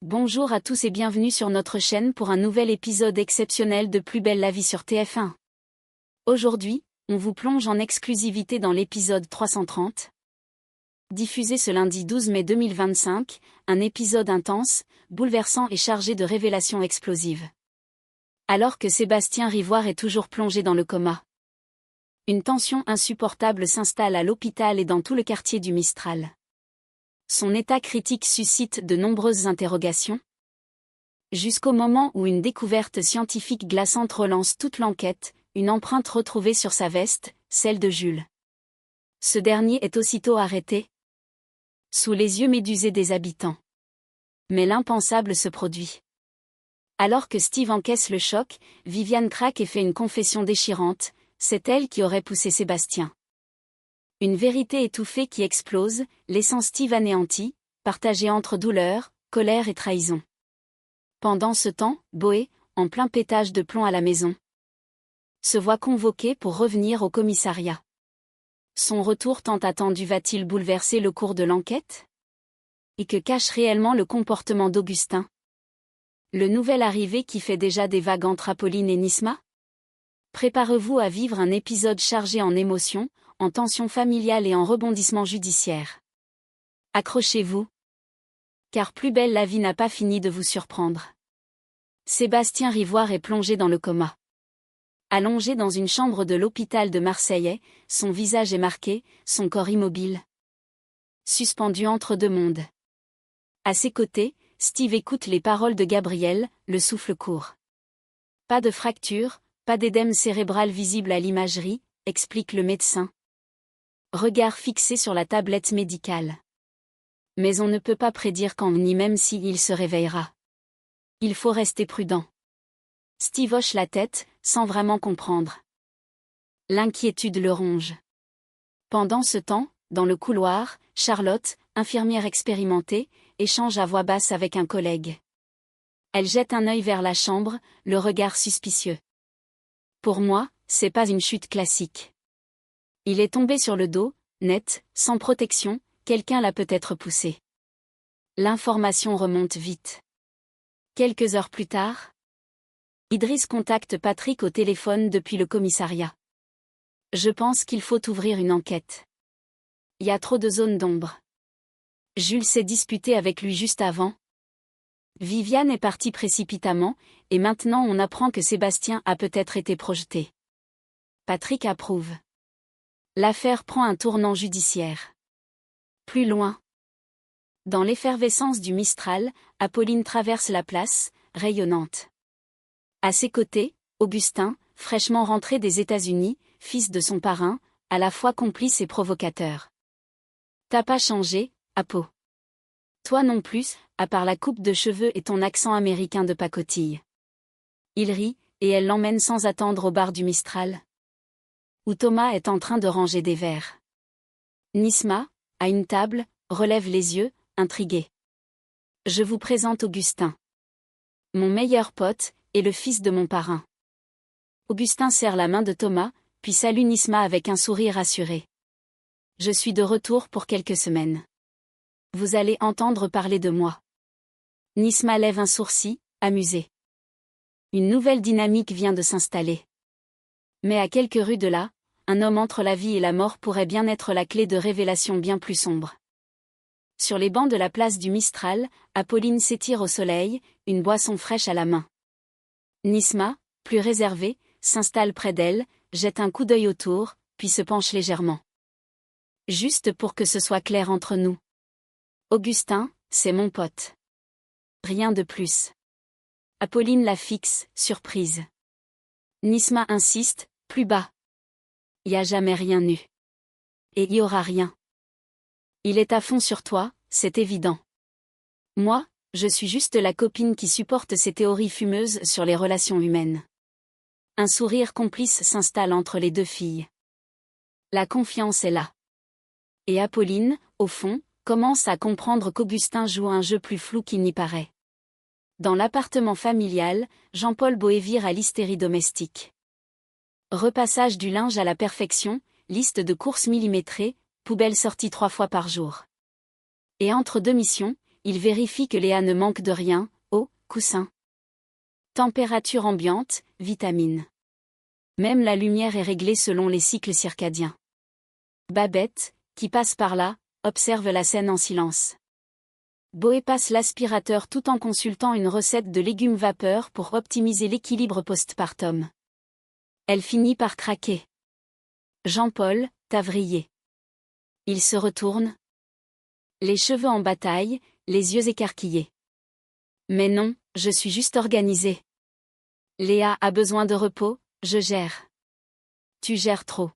Bonjour à tous et bienvenue sur notre chaîne pour un nouvel épisode exceptionnel de Plus belle la vie sur TF1. Aujourd'hui, on vous plonge en exclusivité dans l'épisode 330. Diffusé ce lundi 12 mai 2025, un épisode intense, bouleversant et chargé de révélations explosives. Alors que Sébastien Rivoire est toujours plongé dans le coma. Une tension insupportable s'installe à l'hôpital et dans tout le quartier du Mistral. Son état critique suscite de nombreuses interrogations. Jusqu'au moment où une découverte scientifique glaçante relance toute l'enquête, une empreinte retrouvée sur sa veste, celle de Jules. Ce dernier est aussitôt arrêté, sous les yeux médusés des habitants. Mais l'impensable se produit. Alors que Steve encaisse le choc, Viviane craque et fait une confession déchirante, c'est elle qui aurait poussé Sébastien. Une vérité étouffée qui explose, laissant Steve anéanti, partagé entre douleur, colère et trahison. Pendant ce temps, Boé, en plein pétage de plomb à la maison, se voit convoqué pour revenir au commissariat. Son retour tant attendu va-t-il bouleverser le cours de l'enquête? Et que cache réellement le comportement d'Augustin? Le nouvel arrivé qui fait déjà des vagues entre Apolline et Nisma? Préparez-vous à vivre un épisode chargé en émotions, en tension familiale et en rebondissements judiciaires. Accrochez-vous. Car Plus belle la vie n'a pas fini de vous surprendre. Sébastien Rivoire est plongé dans le coma. Allongé dans une chambre de l'hôpital de Marseille, son visage est marqué, son corps immobile. Suspendu entre deux mondes. À ses côtés, Steve écoute les paroles de Gabriel, le souffle court. Pas de fracture, pas d'édème cérébral visible à l'imagerie, explique le médecin. Regard fixé sur la tablette médicale. Mais on ne peut pas prédire quand ni même si il se réveillera. Il faut rester prudent. Steve hoche la tête, sans vraiment comprendre. L'inquiétude le ronge. Pendant ce temps, dans le couloir, Charlotte, infirmière expérimentée, échange à voix basse avec un collègue. Elle jette un œil vers la chambre, le regard suspicieux. Pour moi, c'est pas une chute classique. Il est tombé sur le dos, net, sans protection, quelqu'un l'a peut-être poussé. L'information remonte vite. Quelques heures plus tard, Idriss contacte Patrick au téléphone depuis le commissariat. Je pense qu'il faut ouvrir une enquête. Il y a trop de zones d'ombre. Jules s'est disputé avec lui juste avant. Viviane est partie précipitamment, et maintenant on apprend que Sébastien a peut-être été projeté. Patrick approuve. L'affaire prend un tournant judiciaire. Plus loin. Dans l'effervescence du Mistral, Apolline traverse la place, rayonnante. À ses côtés, Augustin, fraîchement rentré des États-Unis, fils de son parrain, à la fois complice et provocateur. T'as pas changé, Apo. Toi non plus, à part la coupe de cheveux et ton accent américain de pacotille. Il rit, et elle l'emmène sans attendre au bar du Mistral, où Thomas est en train de ranger des verres. Nisma, à une table, relève les yeux, intriguée. Je vous présente Augustin. Mon meilleur pote, et le fils de mon parrain. Augustin serre la main de Thomas, puis salue Nisma avec un sourire assuré. Je suis de retour pour quelques semaines. Vous allez entendre parler de moi. Nisma lève un sourcil, amusée. Une nouvelle dynamique vient de s'installer. Mais à quelques rues de là, un homme entre la vie et la mort pourrait bien être la clé de révélations bien plus sombres. Sur les bancs de la place du Mistral, Apolline s'étire au soleil, une boisson fraîche à la main. Nisma, plus réservée, s'installe près d'elle, jette un coup d'œil autour, puis se penche légèrement. Juste pour que ce soit clair entre nous. Augustin, c'est mon pote. Rien de plus. Apolline la fixe, surprise. Nisma insiste, plus bas. Y a jamais rien eu. Et y aura rien. Il est à fond sur toi, c'est évident. Moi, je suis juste la copine qui supporte ces théories fumeuses sur les relations humaines. Un sourire complice s'installe entre les deux filles. La confiance est là. Et Apolline, au fond, commence à comprendre qu'Augustin joue un jeu plus flou qu'il n'y paraît. Dans l'appartement familial, Jean-Paul Boé vire à l'hystérie domestique. Repassage du linge à la perfection, liste de courses millimétrées, poubelle sortie 3 fois par jour. Et entre deux missions, il vérifie que Léa ne manque de rien, eau, coussin. Température ambiante, vitamines. Même la lumière est réglée selon les cycles circadiens. Babette, qui passe par là, observe la scène en silence. Boé passe l'aspirateur tout en consultant une recette de légumes vapeur pour optimiser l'équilibre postpartum. Elle finit par craquer. Jean-Paul, Tavrier. Il se retourne. Les cheveux en bataille, les yeux écarquillés. Mais non, je suis juste organisée. Léa a besoin de repos, je gère. Tu gères trop.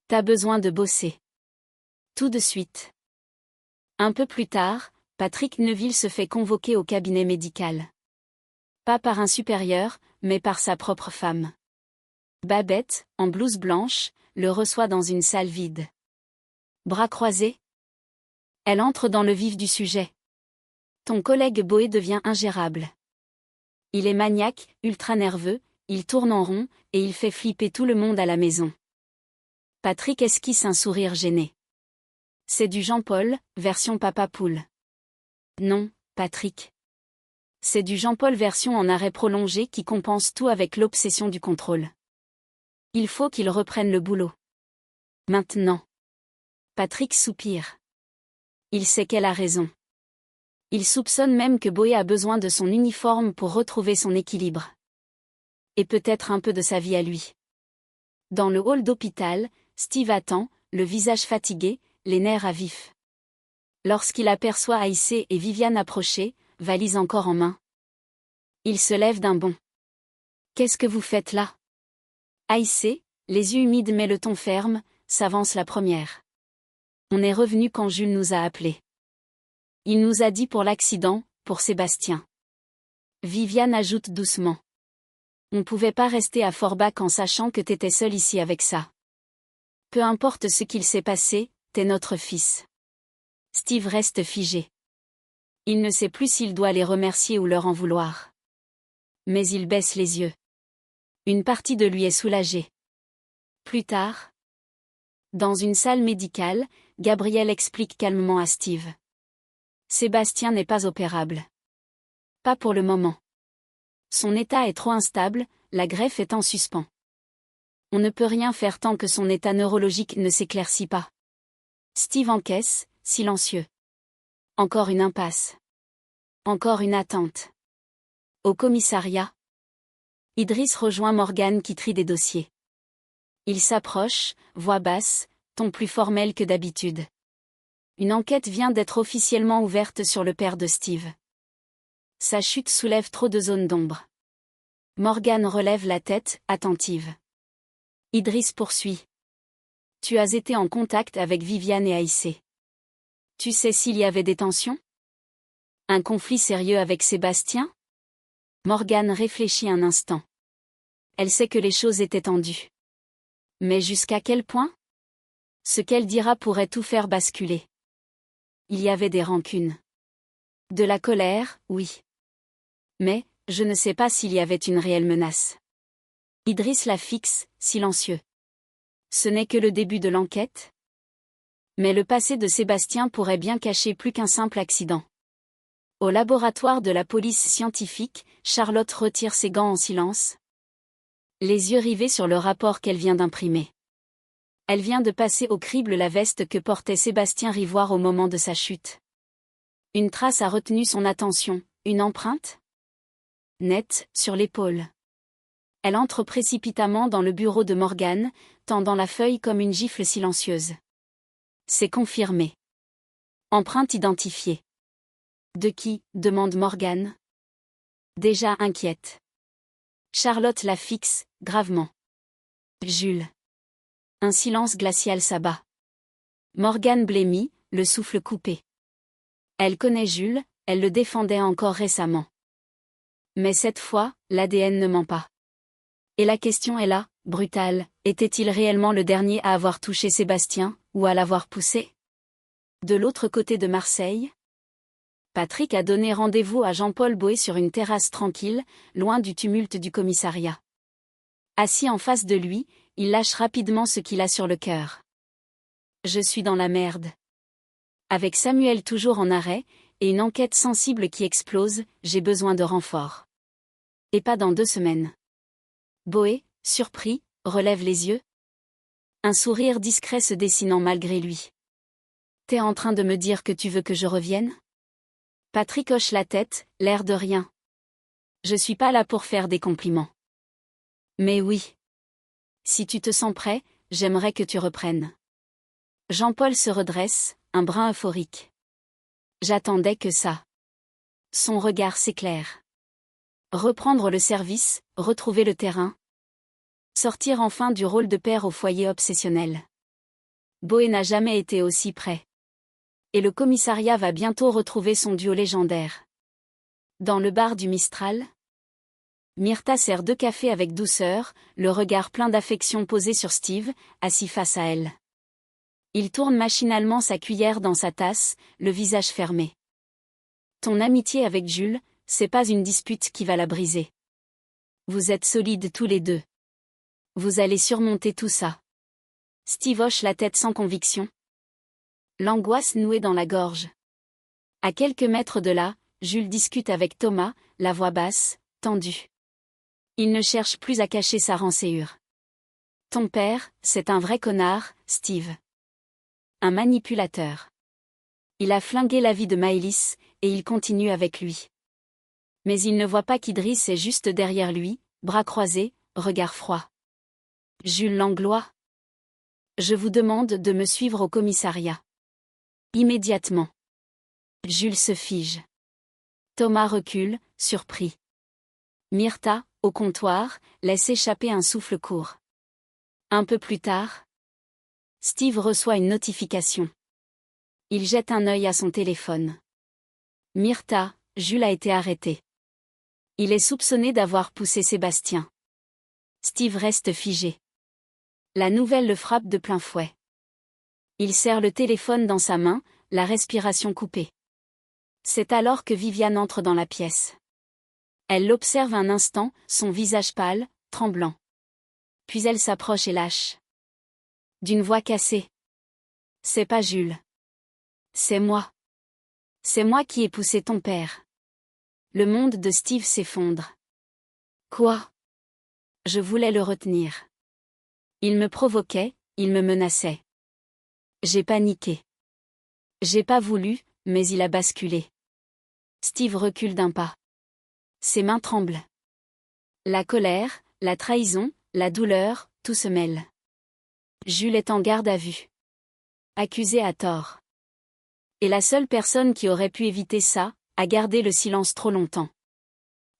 T'as besoin de bosser. Tout de suite. Un peu plus tard, Patrick Neuville se fait convoquer au cabinet médical. Pas par un supérieur, mais par sa propre femme. Babette, en blouse blanche, le reçoit dans une salle vide. Bras croisés. Elle entre dans le vif du sujet. Ton collègue Boé devient ingérable. Il est maniaque, ultra nerveux, il tourne en rond, et il fait flipper tout le monde à la maison. Patrick esquisse un sourire gêné. C'est du Jean-Paul, version papa poule. Non, Patrick. C'est du Jean-Paul version en arrêt prolongé qui compense tout avec l'obsession du contrôle. Il faut qu'il reprenne le boulot. Maintenant. Patrick soupire. Il sait qu'elle a raison. Il soupçonne même que Boé a besoin de son uniforme pour retrouver son équilibre. Et peut-être un peu de sa vie à lui. Dans le hall d'hôpital, Steve attend, le visage fatigué, les nerfs à vif. Lorsqu'il aperçoit Aïssé et Viviane approcher, valise encore en main. Il se lève d'un bond. Qu'est-ce que vous faites là? Aïssé, les yeux humides mais le ton ferme, s'avance la première. On est revenu quand Jules nous a appelés. Il nous a dit pour l'accident, pour Sébastien. Viviane ajoute doucement. On pouvait pas rester à Forbach en sachant que t'étais seul ici avec ça. Peu importe ce qu'il s'est passé, t'es notre fils. Steve reste figé. Il ne sait plus s'il doit les remercier ou leur en vouloir. Mais il baisse les yeux. Une partie de lui est soulagée. Plus tard, dans une salle médicale, Gabriel explique calmement à Steve. Sébastien n'est pas opérable. Pas pour le moment. Son état est trop instable, la greffe est en suspens. On ne peut rien faire tant que son état neurologique ne s'éclaircit pas. Steve encaisse, silencieux. Encore une impasse. Encore une attente. Au commissariat, Idriss rejoint Morgane qui trie des dossiers. Il s'approche, voix basse, ton plus formel que d'habitude. Une enquête vient d'être officiellement ouverte sur le père de Steve. Sa chute soulève trop de zones d'ombre. Morgane relève la tête, attentive. Idriss poursuit. Tu as été en contact avec Viviane et Aïssé. Tu sais s'il y avait des tensions? Un conflit sérieux avec Sébastien? Morgane réfléchit un instant. Elle sait que les choses étaient tendues. Mais jusqu'à quel point? Ce qu'elle dira pourrait tout faire basculer. Il y avait des rancunes. De la colère, oui. Mais, je ne sais pas s'il y avait une réelle menace. Idriss la fixe, silencieux. Ce n'est que le début de l'enquête? Mais le passé de Sébastien pourrait bien cacher plus qu'un simple accident. Au laboratoire de la police scientifique, Charlotte retire ses gants en silence. Les yeux rivés sur le rapport qu'elle vient d'imprimer. Elle vient de passer au crible la veste que portait Sébastien Rivoire au moment de sa chute. Une trace a retenu son attention, une empreinte? Nette, sur l'épaule. Elle entre précipitamment dans le bureau de Morgane, tendant la feuille comme une gifle silencieuse. C'est confirmé. Empreinte identifiée. De qui? Demande Morgane. Déjà inquiète. Charlotte la fixe, gravement. Jules. Un silence glacial s'abat. Morgane blêmit, le souffle coupé. Elle connaît Jules, elle le défendait encore récemment. Mais cette fois, l'ADN ne ment pas. Et la question est là, brutale, était-il réellement le dernier à avoir touché Sébastien, ou à l'avoir poussé? De l'autre côté de Marseille, Patrick a donné rendez-vous à Jean-Paul Boé sur une terrasse tranquille, loin du tumulte du commissariat. Assis en face de lui, il lâche rapidement ce qu'il a sur le cœur. Je suis dans la merde. Avec Samuel toujours en arrêt, et une enquête sensible qui explose, j'ai besoin de renfort. Et pas dans 2 semaines. Boé, surpris, relève les yeux. Un sourire discret se dessinant malgré lui. T'es en train de me dire que tu veux que je revienne? Patrick hoche la tête, l'air de rien. Je suis pas là pour faire des compliments. Mais oui. Si tu te sens prêt, j'aimerais que tu reprennes. Jean-Paul se redresse, un brin euphorique. J'attendais que ça. Son regard s'éclaire. Reprendre le service, retrouver le terrain. Sortir enfin du rôle de père au foyer obsessionnel. Boé n'a jamais été aussi près. Et le commissariat va bientôt retrouver son duo légendaire. Dans le bar du Mistral, Myrtha sert 2 cafés avec douceur, le regard plein d'affection posé sur Steve, assis face à elle. Il tourne machinalement sa cuillère dans sa tasse, le visage fermé. Ton amitié avec Jules, c'est pas une dispute qui va la briser. Vous êtes solides tous les deux. Vous allez surmonter tout ça. Steve hoche la tête sans conviction. L'angoisse nouée dans la gorge. À quelques mètres de là, Jules discute avec Thomas, la voix basse, tendue. Il ne cherche plus à cacher sa rancœur. Ton père, c'est un vrai connard, Steve. Un manipulateur. Il a flingué la vie de Maëlys, et il continue avec lui. Mais il ne voit pas qu'Idriss est juste derrière lui, bras croisés, regard froid. Jules Langlois. Je vous demande de me suivre au commissariat. Immédiatement. Jules se fige. Thomas recule, surpris. Myrtha, au comptoir, laisse échapper un souffle court. Un peu plus tard, Steve reçoit une notification. Il jette un œil à son téléphone. Myrtha, Jules a été arrêté. Il est soupçonné d'avoir poussé Sébastien. Steve reste figé. La nouvelle le frappe de plein fouet. Il serre le téléphone dans sa main, la respiration coupée. C'est alors que Viviane entre dans la pièce. Elle l'observe un instant, son visage pâle, tremblant. Puis elle s'approche et lâche. D'une voix cassée. C'est pas Jules. C'est moi. C'est moi qui ai poussé ton père. Le monde de Steve s'effondre. Quoi? Je voulais le retenir. Il me provoquait, il me menaçait. J'ai paniqué. J'ai pas voulu, mais il a basculé. Steve recule d'un pas. Ses mains tremblent. La colère, la trahison, la douleur, tout se mêle. Jules est en garde à vue. Accusé à tort. Et la seule personne qui aurait pu éviter ça, a gardé le silence trop longtemps.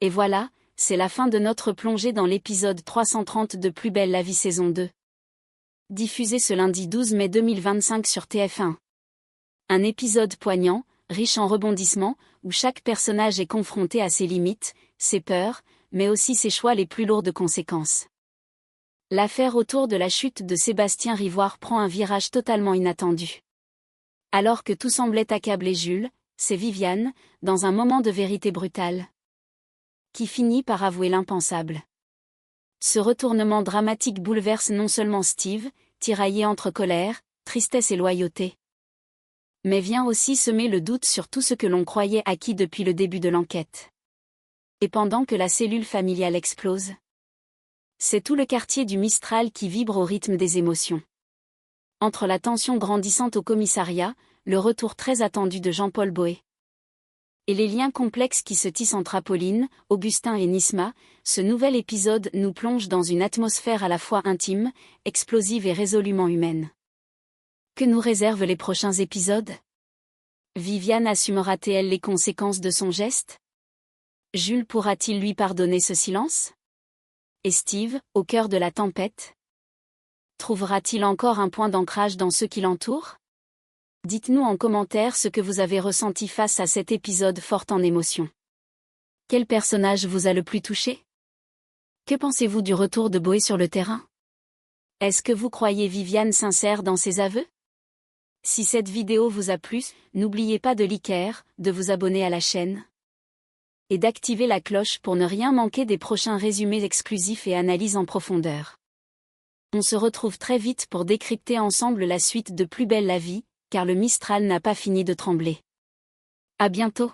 Et voilà, c'est la fin de notre plongée dans l'épisode 330 de Plus belle la vie saison 2. Diffusé ce lundi 12 mai 2025 sur TF1. Un épisode poignant, riche en rebondissements, où chaque personnage est confronté à ses limites, ses peurs, mais aussi ses choix les plus lourds de conséquences. L'affaire autour de la chute de Sébastien Rivoire prend un virage totalement inattendu. Alors que tout semblait accabler Jules, c'est Viviane, dans un moment de vérité brutale, qui finit par avouer l'impensable. Ce retournement dramatique bouleverse non seulement Steve, tiraillé entre colère, tristesse et loyauté, mais vient aussi semer le doute sur tout ce que l'on croyait acquis depuis le début de l'enquête. Et pendant que la cellule familiale explose, c'est tout le quartier du Mistral qui vibre au rythme des émotions. Entre la tension grandissante au commissariat, le retour très attendu de Jean-Paul Boé, et les liens complexes qui se tissent entre Apolline, Augustin et Nisma, ce nouvel épisode nous plonge dans une atmosphère à la fois intime, explosive et résolument humaine. Que nous réservent les prochains épisodes? Viviane assumera-t-elle les conséquences de son geste? Jules pourra-t-il lui pardonner ce silence? Et Steve, au cœur de la tempête, trouvera-t-il encore un point d'ancrage dans ceux qui l'entourent? Dites-nous en commentaire ce que vous avez ressenti face à cet épisode fort en émotions. Quel personnage vous a le plus touché? Que pensez-vous du retour de Boé sur le terrain? Est-ce que vous croyez Viviane sincère dans ses aveux? Si cette vidéo vous a plu, n'oubliez pas de liker, de vous abonner à la chaîne et d'activer la cloche pour ne rien manquer des prochains résumés exclusifs et analyses en profondeur. On se retrouve très vite pour décrypter ensemble la suite de Plus belle la vie, car le Mistral n'a pas fini de trembler. À bientôt.